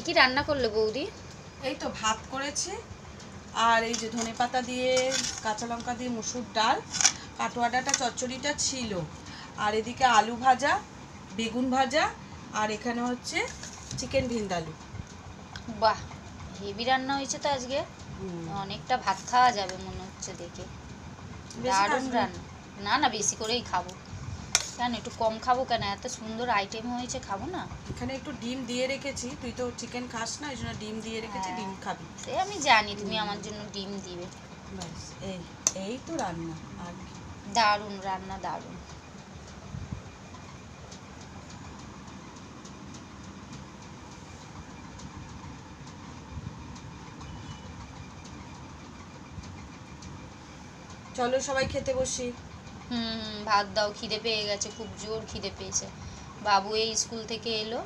কি রান্না করলে বৌদি? এই তো ভাত করেছি, আর এই যে ধনেপাতা দিয়ে কাঁচা লঙ্কা দিয়ে মসুর ডাল, কাটোয়া ডাঁটা চচ্চড়িটা ছিল, আর এদিকে আলু ভাজা, বেগুন ভাজা, আর এখানে হচ্ছে চিকেন ভিন্দালু। বাহ, হেভি রান্না হয়েছে তো আজকে। অনেকটা ভাত খাওয়া যাবে মনে হচ্ছে দেখে। দারুণ রান্না। না না, বেশি করেই খাবো। কেন একটু কম খাবো কেন? এত সুন্দর আইটেম হয়েছে, খাবো না? এখানে একটু ডিম দিয়ে রেখেছি, তুই তো চিকেন খাস না, এই জন্য ডিম দিয়ে রেখেছি, ডিম খাবি। সে আমি জানি তুমি আমার জন্য ডিম দিবে। ব্যাস এই এই তো রান্না। আর দারুণ রান্না, দারুণ। চলো সবাই খেতে বসি। ভাত দাও, খিদে পেয়ে গেছে, খুব জোর খিদে পেয়েছে। বাবু এই স্কুল থেকে এলো,